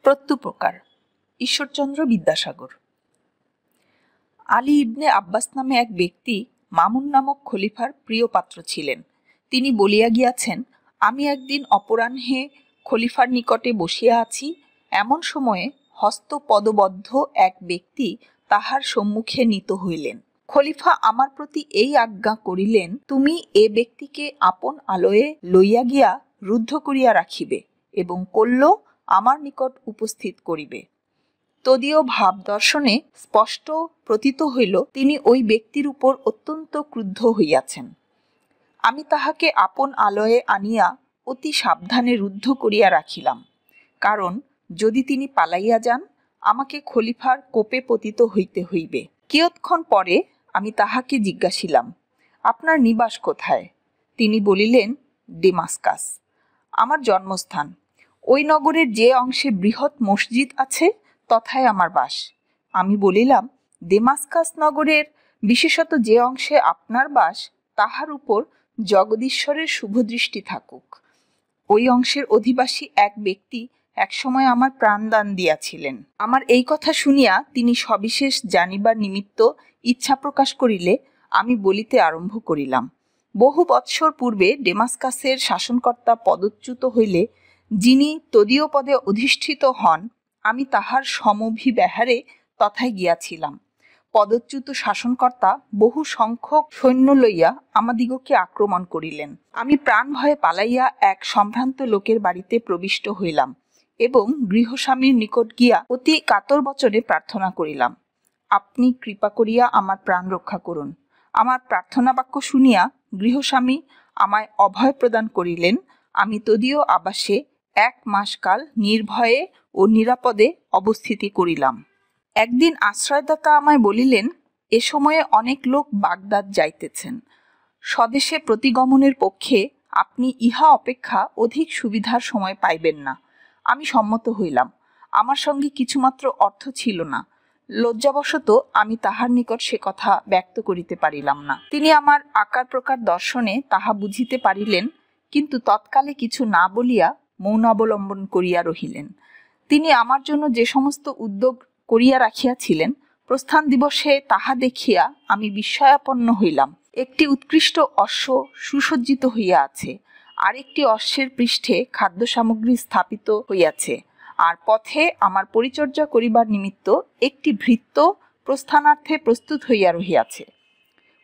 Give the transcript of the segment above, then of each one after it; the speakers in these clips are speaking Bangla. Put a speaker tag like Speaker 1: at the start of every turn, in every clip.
Speaker 1: প্রত্যুপকার। ঈশ্বরচন্দ্র বিদ্যাসাগর। আলী ইবনে আব্বাস নামে এক ব্যক্তি মামুন নামক খলিফার প্রিয় পাত্র ছিলেন। তিনি বলিয়া গিয়াছেন, আমি একদিন অপরাহ্নে খলিফার নিকটে বসিয়া আছি, এমন সময়ে হস্তপদবদ্ধ এক ব্যক্তি তাহার সম্মুখে নীত হইলেন। খলিফা আমার প্রতি এই আজ্ঞা করিলেন, তুমি এ ব্যক্তিকে আপন আলয়ে লইয়া গিয়া রুদ্ধ করিয়া রাখিবে এবং কল্য আমার নিকট উপস্থিত করিবে। তদীয় ভাব দর্শনে স্পষ্ট প্রতীত হইল তিনি ওই ব্যক্তির উপর অত্যন্ত ক্রুদ্ধ হইয়াছেন। আমি তাহাকে আপন আলয়ে আনিয়া অতি সাবধানে রুদ্ধ করিয়া রাখিলাম, কারণ যদি তিনি পালাইয়া যান আমাকে খলিফার কোপে পতিত হইতে হইবে। কিয়ৎক্ষণ পরে আমি তাহাকে জিজ্ঞাসিলাম, আপনার নিবাস কোথায়? তিনি বলিলেন, ডেমাস্কাস আমার জন্মস্থান। ওই নগরের যে অংশে বৃহৎ মসজিদ আছে তথায় আমার বাস। আমি বলিলাম, ডেমাস্কাস নগরের বিশেষত যে অংশে আপনার বাস তাহার উপর জগদীশ্বরের শুভদৃষ্টি থাকুক। ওই অংশের অধিবাসী এক ব্যক্তি একসময় আমার প্রাণদান দিয়াছিলেন। আমার এই কথা শুনিয়া তিনি সবিশেষ জানিবার নিমিত্ত ইচ্ছা প্রকাশ করিলে আমি বলিতে আরম্ভ করিলাম, বহু বৎসর পূর্বে ডেমাস্কাসের শাসনকর্তা পদচ্যুত হইলে যিনি তদীয় পদে অধিষ্ঠিত হন, আমি তাহার সমভিব্যাহারে তথায় গিয়াছিলাম। পদচ্যুত শাসনকর্তা বহু সংখ্যক সৈন্য লইয়া আমাদিগকে আক্রমণ করিলেন। আমি প্রাণ ভয়ে পালাইয়া এক সম্ভ্রান্ত লোকের বাড়িতে প্রবিষ্ট হইলাম এবং গৃহস্বামীর নিকট গিয়া অতি কাতর বচনে প্রার্থনা করিলাম, আপনি কৃপা করিয়া আমার প্রাণ রক্ষা করুন। আমার প্রার্থনা বাক্য শুনিয়া গৃহস্বামী আমায় অভয় প্রদান করিলেন। আমি তদীয় আবাসে 1 মাস কাল নির্ভয়ে ও নিরাপদে অবস্থিতি করিলাম। একদিন আশ্রয়দাতা আমায় বলিলেন, এ সময়ে অনেক লোক বাগদাদ যাইতেছেন। স্বদেশে প্রতিগমনের পক্ষে আপনি ইহা অপেক্ষা অধিক সুবিধার সময় পাইবেন না। আমি সম্মত হইলাম। আমার সঙ্গে কিছুমাত্র অর্থ ছিল না। লজ্জাবশত আমি তাহার নিকট সে কথা ব্যক্ত করিতে পারিলাম না। তিনি আমার আকার প্রকার দর্শনে তাহা বুঝিতে পারিলেন, কিন্তু তৎকালে কিছু না বলিয়া মৌন অবলম্বন করিয়া রহিলেন। তিনি আমার জন্য যে সমস্ত উদ্যোগ করিয়া রাখিয়াছিলেন, প্রস্থান দিবসে তাহা দেখিয়া আমি বিস্ময়াপন্ন হইলাম। একটি উৎকৃষ্ট অশ্ব সুসজ্জিত হইয়া আছে, আরেকটি অশ্বের পৃষ্ঠে খাদ্য সামগ্রী স্থাপিত হইয়াছে, আর পথে আমার পরিচর্যা করিবার নিমিত্ত একটি ভৃত্য প্রস্থানার্থে প্রস্তুত হইয়া রহিয়াছে।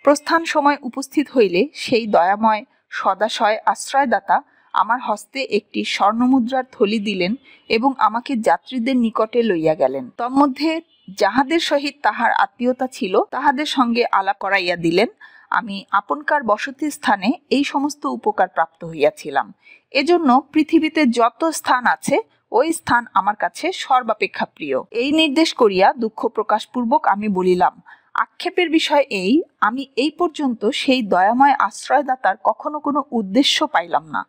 Speaker 1: প্রস্থান সময় উপস্থিত হইলে সেই দয়াময় সদাশয় আশ্রয়দাতা আমার হস্তে একটি স্বর্ণমুদ্রার থলি দিলেন এবং আমাকে যাত্রীদের নিকটে লইয়া গেলেন। তন্মধ্যে যাহাদের সহিত তাহার আত্মীয়তা ছিল তাহাদের সঙ্গে আলাপ করাইয়া দিলেন। আমি আপনকার বসতি স্থানে এই সমস্ত উপকার প্রাপ্ত হইয়াছিলাম। এজন্য পৃথিবীতে যত স্থান আছে ওই স্থান আমার কাছে সর্বাপেক্ষা প্রিয়। এই নির্দেশ করিয়া দুঃখ প্রকাশপূর্বক আমি বলিলাম, আক্ষেপের বিষয় এই, আমি এই পর্যন্ত সেই দয়াময় আশ্রয়দাতার কখনো কোনো উদ্দেশ্য পাইলাম না।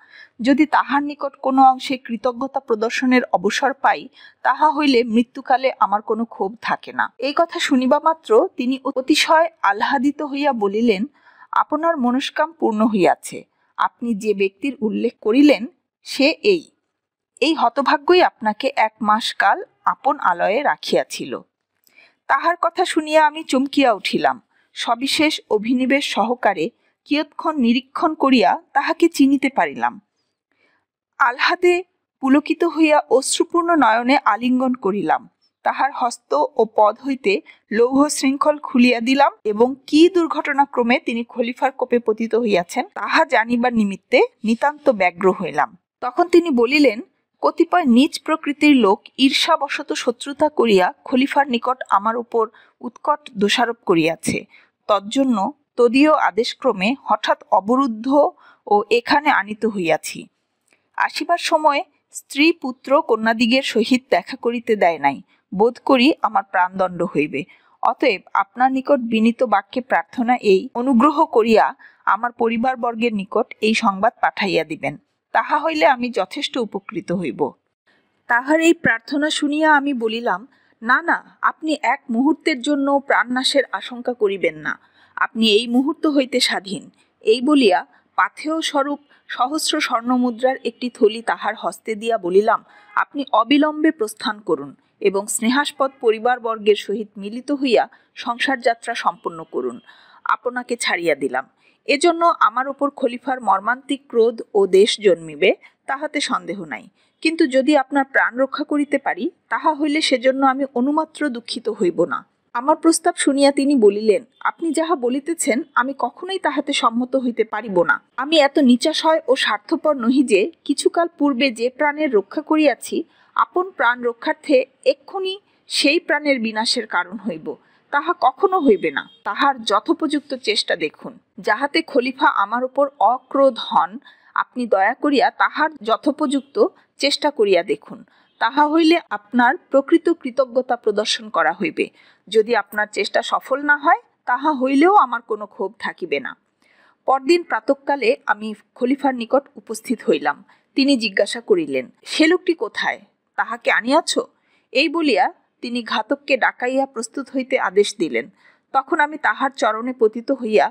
Speaker 1: যদি তাহার নিকট কোনো অংশে কৃতজ্ঞতা প্রদর্শনের অবসর পাই, তাহা হইলে মৃত্যুকালে আমার কোনো ক্ষোভ থাকে না। এই কথা শুনিবা মাত্র তিনি অতিশয় আহ্লাদিত হইয়া বলিলেন, আপনার মনস্কাম পূর্ণ হইয়াছে। আপনি যে ব্যক্তির উল্লেখ করিলেন সে এই হতভাগ্যই আপনাকে 1 মাস কাল আপন আলয়ে রাখিয়াছিল। তাহার কথা শুনিয়া আমি চমকিয়া উঠিলাম। সবিশেষ অভিনিবেশ সহকারে কিয়ৎক্ষণ নিরীক্ষণ করিয়া তাহাকে চিনিতে পারিলাম। আহ্লাদে পুলকিত হইয়া অশ্রুপূর্ণ নয়নে আলিঙ্গন করিলাম। তাহার হস্ত ও পদ হইতে লৌহ শৃঙ্খল খুলিয়া দিলাম এবং কি দুর্ঘটনাক্রমে তিনি খলিফার কোপে পতিত হইয়াছেন তাহা জানিবার নিমিত্তে নিতান্ত ব্যগ্র হইলাম। তখন তিনি বলিলেন, কতিপয় নীচ প্রকৃতির লোক ঈর্ষাবশত শত্রুতা করিয়া খলিফার নিকট আমার উপর উৎকট দোষারোপ করিয়াছে। তজ্জন্য তদীয় আদেশক্রমে হঠাৎ অবরুদ্ধ ও এখানে আনিত হইয়াছি। আসিবার সময় স্ত্রী পুত্র কন্যাদিগের সহিত দেখা করিতে দেয় নাই। বোধ করি আমার প্রাণদণ্ড হইবে। অতএব আপনার নিকট বিনীত বাক্যে প্রার্থনা এই, অনুগ্রহ করিয়া আমার পরিবারবর্গের নিকট এই সংবাদ পাঠাইয়া দিবেন। তাহা হইলে আমি যথেষ্ট উপকৃত হইব। তাহার এই প্রার্থনা শুনিয়া আমি বলিলাম, না না, আপনি এক মুহূর্তের জন্য প্রাণনাশের আশঙ্কা করিবেন না। আপনি এই মুহূর্ত হইতে স্বাধীন। এই বলিয়া পাথেয় স্বরূপ সহস্র স্বর্ণমুদ্রার একটি থলি তাহার হস্তে দিয়া বলিলাম, আপনি অবিলম্বে প্রস্থান করুন এবং স্নেহাস্পদ পরিবারবর্গের সহিত মিলিত হইয়া সংসার যাত্রা সম্পন্ন করুন। আপনাকে ছাড়িয়া দিলাম। এজন্য আমার উপর খলিফার মর্মান্তিক ক্রোধ ও দেশ জন্মিবে, তাহাতে সন্দেহ নাই। কিন্তু যদি আপনার প্রাণ রক্ষা করিতে পারি, তাহা হইলে সেজন্য আমি অনুমাত্র দুঃখিত হইব না। আমার প্রস্তাব শুনিয়া তিনি বলিলেন, আপনি যাহা বলিতেছেন আমি কখনোই তাহাতে সম্মত হইতে পারিব না। আমি এত নিচাশয় ও স্বার্থপর নহি যে কিছুকাল পূর্বে যে প্রাণের রক্ষা করিয়াছি, আপন প্রাণ রক্ষার্থে এক্ষুনি সেই প্রাণের বিনাশের কারণ হইব, তাহা কখনো হইবে না। তাহার যথোপযুক্ত চেষ্টা দেখুন, যাহাতে খলিফা আমার উপর অক্রোধ হন। আপনি দয়া করিয়া তাহার যথোপযুক্ত চেষ্টা করিয়া দেখুন, তাহা হইলে আপনার প্রকৃত কৃতজ্ঞতা প্রদর্শন করা হইবে। যদি আপনার চেষ্টা সফল না হয়, তাহা হইলেও আমার কোনো ক্ষোভ থাকিবে না। পরদিন প্রাতঃকালে আমি খলিফার নিকট উপস্থিত হইলাম। তিনি জিজ্ঞাসা করিলেন, সে লোকটি কোথায়? তাহাকে আনিয়াছ? এই বলিয়া তিনি ঘাতককে ডাকাইয়া প্রস্তুত হইতে আদেশ দিলেন। তখন আমি তাহার চরণে পতিত হইয়া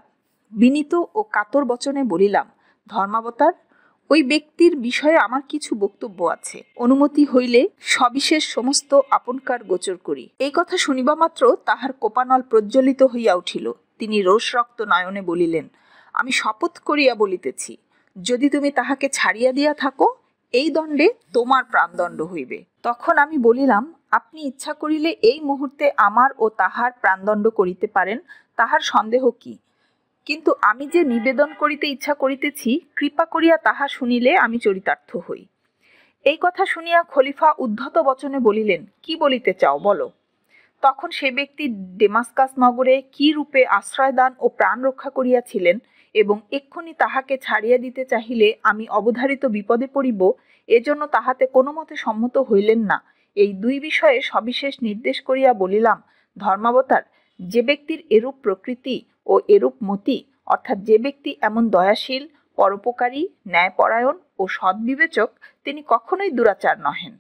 Speaker 1: বিনীত ও কাতর বচনে বলিলাম, ধর্মাবতার, ওই ব্যক্তির বিষয়ে আমার কিছু বক্তব্য আছে। অনুমতি হইলে সবিশেষ সমস্ত আপনকার গোচর করি। এই কথা শুনিবা মাত্র তাহার কোপানল প্রজ্বলিত হইয়া উঠিল। তিনি রোষরক্ত নয়নে বলিলেন, আমি শপথ করিয়া বলিতেছি, যদি তুমি তাহাকে ছাড়িয়া দিয়া থাকো, এই দণ্ডে তোমার প্রাণদণ্ড হইবে। তখন আমি বলিলাম, আপনি ইচ্ছা করিলে এই মুহূর্তে আমার ও তাহার প্রাণদণ্ড করিতে পারেন, তাহার সন্দেহ কি? কিন্তু আমি যে নিবেদন করিতে ইচ্ছা করিতেছি, কৃপা করিয়া তাহা শুনিলে আমি চরিতার্থ হই। এই কথা শুনিয়া খলিফা উদ্ধত বচনে বলিলেন, কি বলিতে চাও বলো। তখন সে ব্যক্তি ডেমাস্কাস নগরে কি রূপে আশ্রয়দান ও প্রাণ রক্ষা করিয়াছিলেন এবং এক্ষুনি তাহাকে ছাড়িয়া দিতে চাহিলে আমি অবধারিত বিপদে পড়িব, এজন্য তাহাতে কোনো মতে সম্মত হইলেন না, এই দুই বিষয়ে সবিশেষ নির্দেশ করিয়া বলিলাম, ধর্মাবতার, যে ব্যক্তির এরূপ প্রকৃতি ও এরূপ মতি, অর্থাৎ যে ব্যক্তি এমন দয়াশীল, পরোপকারী, ন্যায়পরায়ণ ও সদ্বিবেচক, তিনি কখনোই দুরাচার নহেন।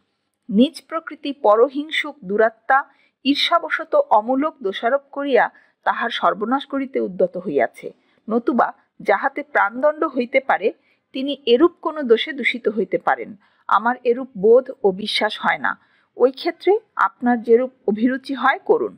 Speaker 1: নিজ প্রকৃতি পরহিংসুক দুরাত্মা ঈর্ষাবশত অমূলক দোষারোপ করিয়া তাহার সর্বনাশ করিতে উদ্যত হইয়াছে। নতুবা যাহাতে প্রাণদণ্ড হইতে পারে, তিনি এরূপ কোনো দোষে দূষিত হইতে পারেন। আমার এরূপ বোধ ও বিশ্বাস হয় না। ওই ক্ষেত্রে আপনার যেরূপ অভিরুচি হয় করুন।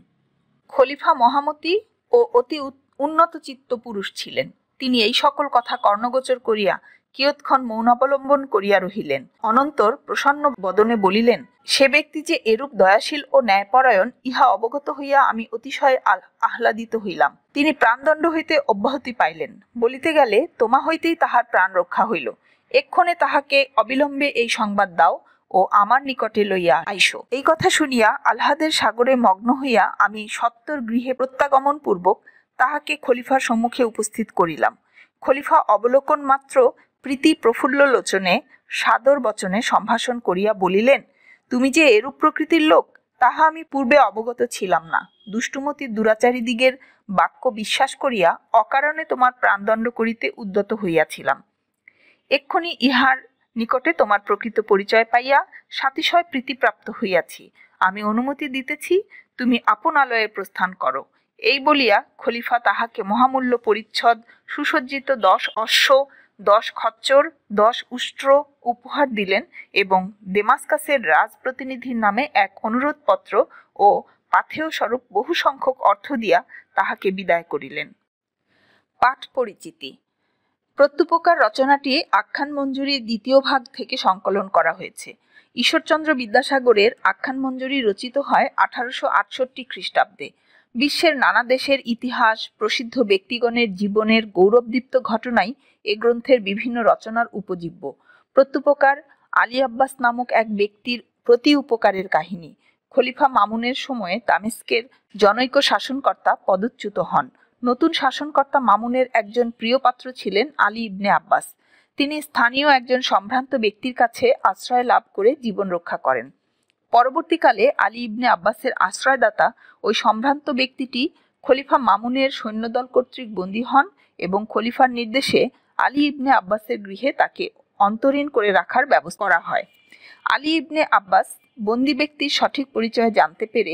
Speaker 1: খলিফা মহামতি ও অতি উন্নত চিত্ত পুরুষ ছিলেন। তিনি এই সকল কথা কর্ণগোচর করিয়া কিয়ৎক্ষণ মৌন অবলম্বন করিয়া রহিলেন। অনন্তর প্রসন্ন বদনে বলিলেন, সে ব্যক্তি যে এরূপ দয়াশীল ও ন্যায়পরায়ণ, ইহা অবগত হইয়া আমি অতিশয় আহ্লাদিত হইলাম। তিনি প্রাণদণ্ড হইতে অব্যাহতি পাইলেন। বলিতে গেলে তোমা হইতেই তাহার প্রাণ রক্ষা হইল। এক্ষণে তাহাকে অবিলম্বে এই সংবাদ দাও ও আমার নিকটে লইয়া আইসো। এই কথা শুনিয়া আহ্লাদের সাগরে মগ্ন হইয়া আমি সত্বর গৃহে প্রত্যাগমন পূর্বক তাহাকে খলিফার সম্মুখে উপস্থিত করিলাম। খলিফা অবলোকন মাত্র প্রীতি প্রফুল্ল লোচনে সাদর বচনে সম্ভাষণ করিয়া বলিলেন, তুমি যে এরূপ প্রকৃতির লোক, তাহা আমি পূর্বে অবগত ছিলাম না। দুষ্টুমতি দুরাচারীদিগের বাক্য বিশ্বাস করিয়া অকারণে তোমার প্রাণদণ্ড করিতে উদ্যত হইয়াছিলাম। এক্ষুনি ইহার নিকটে তোমার প্রকৃত পরিচয় পাইয়া সাতিশয় প্রীতিপ্রাপ্ত হইয়াছি। আমি অনুমতি দিতেছি, তুমি আপনালয়ে প্রস্থান করো। এই বলিয়া খলিফা তাহাকে মহামূল্য পরিচ্ছদ, সুসজ্জিত 10 অশ্ব, 10 খচ্চর, 10 উষ্ট্র উপহার দিলেন এবং ডেমাস্কাসের রাজপ্রতিনিধির নামে এক অনুরোধপত্র ও পাথেয় স্বরূপ বহু সংখ্যক অর্থ দিয়া তাহাকে বিদায় করিলেন। পাঠ পরিচিতি। প্রত্যুপকার রচনাটি আখ্যান মঞ্জুরির দ্বিতীয় ভাগ থেকে সংকলন করা হয়েছে। ঈশ্বরচন্দ্র বিদ্যাসাগরের আখ্যান মঞ্জুরি রচিত হয় 1868 খ্রিস্টাব্দে। বিশ্বের নানা দেশের ইতিহাস, প্রসিদ্ধ ব্যক্তিগণের জীবনের গৌরবদীপ্ত ঘটনাই এ গ্রন্থের বিভিন্ন রচনার উপজীব্য। প্রত্যুপকার আলী আব্বাস নামক এক ব্যক্তির প্রতি উপকারের কাহিনী। খলিফা মামুনের সময়ে দামেস্কের জনৈক শাসনকর্তা পদচ্যুত হন। নতুন শাসনকর্তা মামুনের একজন প্রিয় পাত্র ছিলেন আলী ইবনে আব্বাস। তিনি স্থানীয় একজন সম্ভ্রান্ত ব্যক্তির কাছে আশ্রয় লাভ করে জীবন রক্ষা করেন। পরবর্তীকালে আলী ইবনে আব্বাসের আশ্রয়দাতা ওই সম্ভ্রান্ত ব্যক্তিটি খলিফা মামুনের সৈন্যদল কর্তৃক বন্দী হন এবং খলিফার নির্দেশে আলী ইবনে আব্বাসের গৃহে তাকে অন্তরীণ করে রাখার ব্যবস্থা করা হয়। আলী ইবনে আব্বাস বন্দী ব্যক্তির সঠিক পরিচয় জানতে পেরে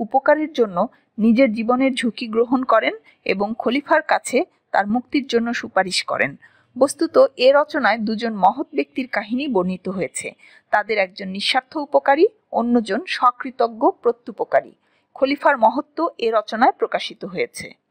Speaker 1: উপকারের জন্য নিজের জীবনের ঝুঁকি গ্রহণ করেন এবং খলিফার কাছে তার মুক্তির জন্য সুপারিশ করেন। বস্তুত এ রচনায় দুজন মহৎ ব্যক্তির কাহিনী বর্ণিত হয়েছে। তাদের একজন নিঃস্বার্থ উপকারী, অন্যজন সকৃতজ্ঞ প্রত্যুপকারী। খলিফার মহত্ব এ রচনায় প্রকাশিত হয়েছে।